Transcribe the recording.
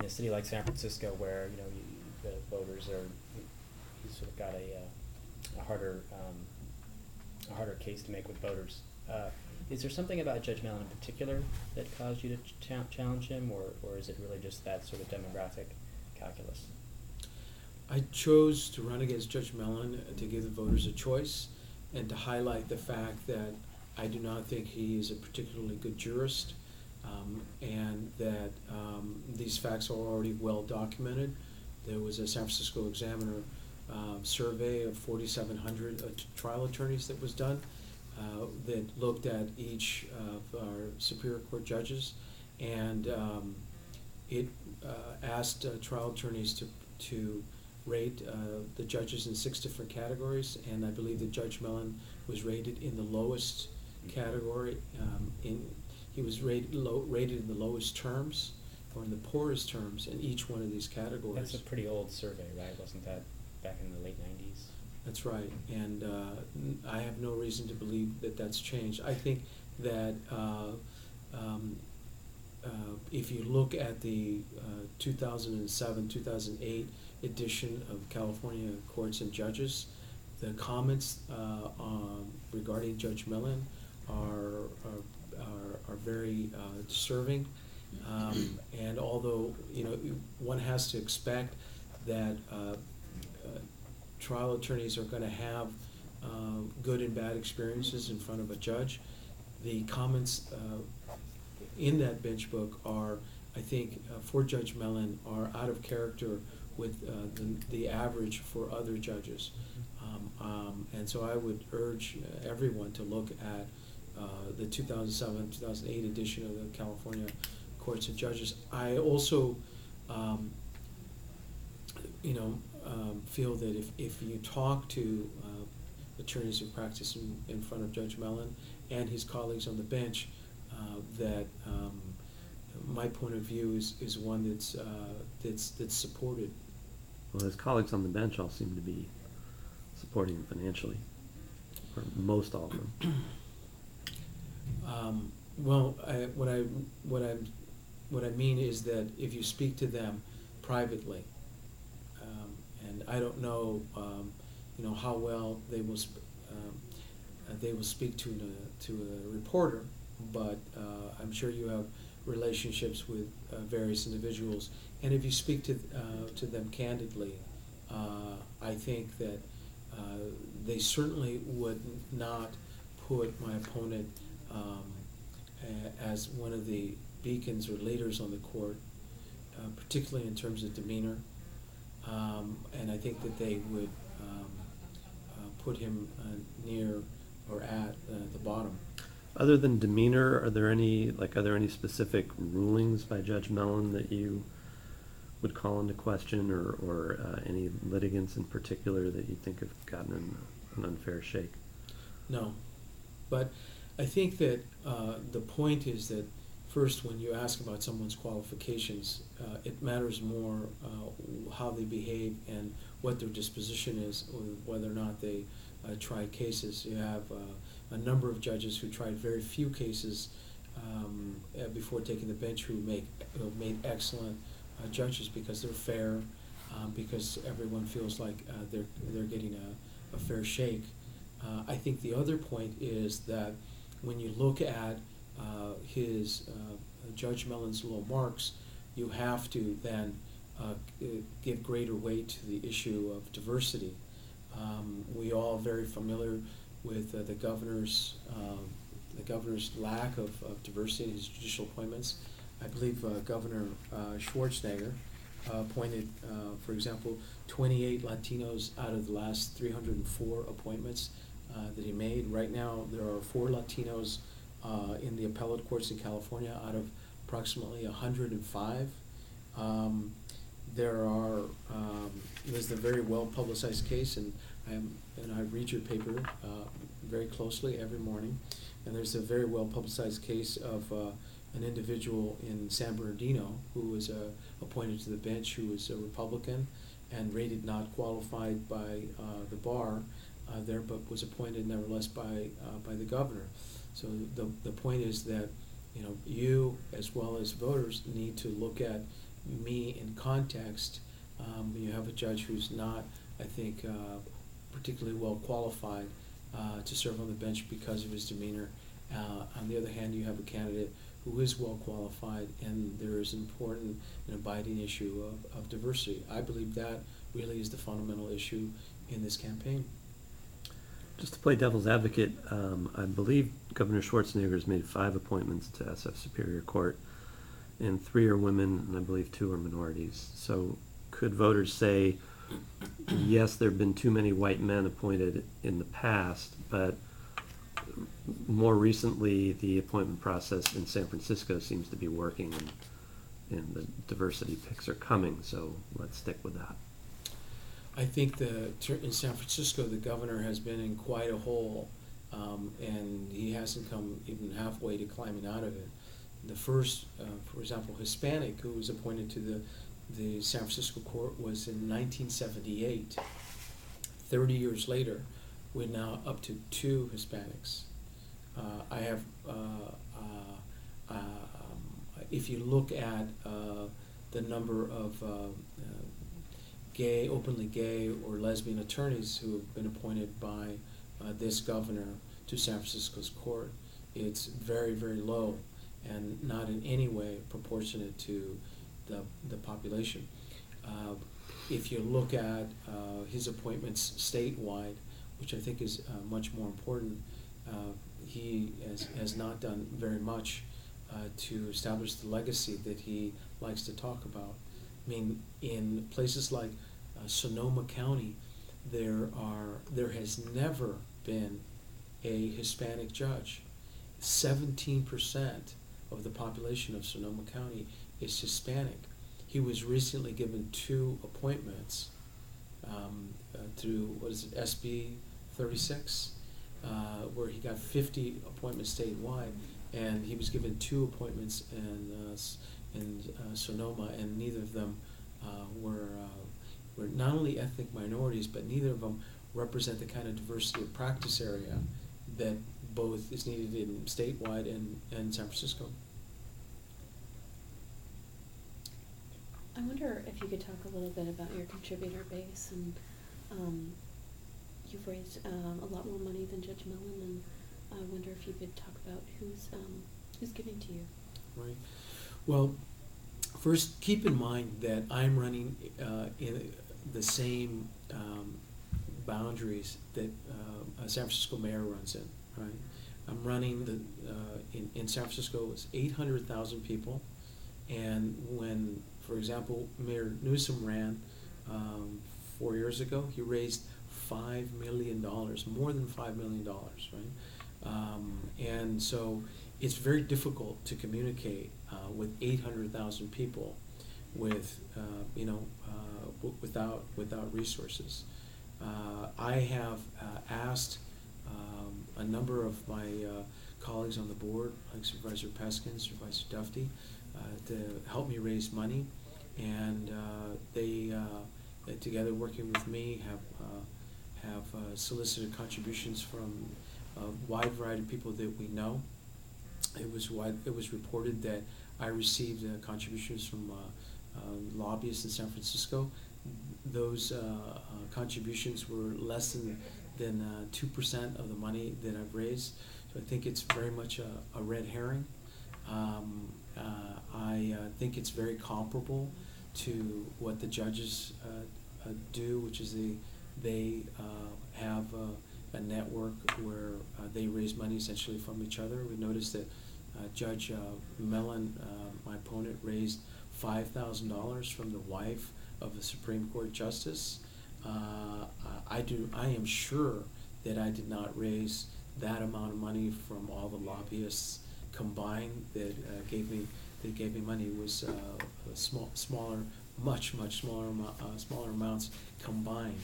a city like San Francisco, where the voters are, you sort of got a harder case to make with voters. Is there something about Judge Mellon in particular that caused you to challenge him, or is it really just that sort of demographic calculus? I chose to run against Judge Mellon to give the voters a choice and to highlight the fact that I do not think he is a particularly good jurist, and that these facts are already well documented. There was a San Francisco Examiner survey of 4,700 trial attorneys that was done that looked at each of our Superior Court judges, and it asked trial attorneys to rate the judges in 6 different categories, and I believe that Judge Mellon was rated in the lowest category. He was rated in the lowest terms, or in the poorest terms, in each one of these categories. That's a pretty old survey, right? Wasn't that back in the late 90s? That's right, and I have no reason to believe that that's changed. I think that if you look at the 2007-2008 edition of California Courts and Judges, the comments regarding Judge Mellon are very disturbing. And although one has to expect that trial attorneys are going to have good and bad experiences in front of a judge, the comments in that bench book are, I think, for Judge Mellon, are out of character with the average for other judges. And so I would urge everyone to look at the 2007-2008 edition of the California Courts and Judges. I also feel that if you talk to attorneys who practice in front of Judge Mellon and his colleagues on the bench, that my point of view is one that's supported. Well, his colleagues on the bench all seem to be supporting him financially, or most all of them. What I mean is that if you speak to them privately, and I don't know, how well they will speak to a reporter, but I'm sure you have relationships with various individuals, and if you speak to them candidly, I think that they certainly would not put my opponent as one of the beacons or leaders on the court, particularly in terms of demeanor, and I think that they would put him near or at the bottom. Other than demeanor, are there any specific rulings by Judge Mellon that you would call into question, or any litigants in particular that you think have gotten an unfair shake? No, but I think that the point is that first, when you ask about someone's qualifications, it matters more how they behave and what their disposition is, or whether or not they try cases. You have a number of judges who tried very few cases before taking the bench who made excellent judges because they're fair, because everyone feels like they're getting a fair shake. I think the other point is that when you look at his Judge Mellon's low marks, you have to then give greater weight to the issue of diversity. We all very familiar with the governor's lack of diversity in his judicial appointments. I believe Governor Schwarzenegger appointed, for example, 28 Latinos out of the last 304 appointments that he made. Right now, there are 4 Latinos in the appellate courts in California out of approximately 105. There's the very well publicized case, and I read your paper very closely every morning, and there's a very well publicized case of an individual in San Bernardino who was appointed to the bench, who was a Republican and rated not qualified by the bar there, but was appointed nevertheless by the governor. So the point is that you as well as voters need to look at me in context, you have a judge who's not, I think, particularly well qualified to serve on the bench because of his demeanor. On the other hand, you have a candidate who is well qualified, and there is an important and abiding issue of diversity. I believe that really is the fundamental issue in this campaign. Just to play devil's advocate, I believe Governor Schwarzenegger has made 5 appointments to SF Superior Court, and 3 are women, and I believe 2 are minorities. So could voters say, yes, there have been too many white men appointed in the past, but more recently the appointment process in San Francisco seems to be working, and the diversity picks are coming, so let's stick with that? I think in San Francisco, the governor has been in quite a hole, and he hasn't come even halfway to climbing out of it. The first, for example, Hispanic who was appointed to the San Francisco court was in 1978. 30 years later, we're now up to 2 Hispanics. I have, if you look at the number of openly gay or lesbian attorneys who have been appointed by this governor to San Francisco's court, it's very, very low and not in any way proportionate to the population. If you look at his appointments statewide, which I think is much more important, he has not done very much to establish the legacy that he likes to talk about. I mean, in places like Sonoma County, there has never been a Hispanic judge. 17% of the population of Sonoma County is Hispanic. He was recently given 2 appointments through, SB 36, where he got 50 appointments statewide, and he was given 2 appointments in Sonoma, and neither of them were not only ethnic minorities, but neither of them represent the kind of diversity of practice area that both is needed in statewide and San Francisco. I wonder if you could talk a little bit about your contributor base, and you've raised a lot more money than Judge Mellon, and I wonder if you could talk about who's giving to you. Right. Well, first, keep in mind that I'm running in the same boundaries that a San Francisco mayor runs in. Right. I'm running in San Francisco. It's 800,000 people, and when, for example, Mayor Newsom ran 4 years ago, he raised $5 million, more than $5 million, right? And so it's very difficult to communicate with 800,000 people without resources. I have asked a number of my colleagues on the board, like Supervisor Peskin, Supervisor Dufty, to help me raise money, and they, together working with me, have solicited contributions from a wide variety of people that we know. It was reported that I received contributions from lobbyists in San Francisco. Those contributions were less than 2% of the money that I've raised. So I think it's very much a red herring. I think it's very comparable to what the judges do, which is they have a network where they raise money essentially from each other. We noticed that Judge Mellon, my opponent, raised $5,000 from the wife of the Supreme Court Justice. I am sure that I did not raise that amount of money from all the lobbyists combined that gave me money. It was much smaller amounts combined.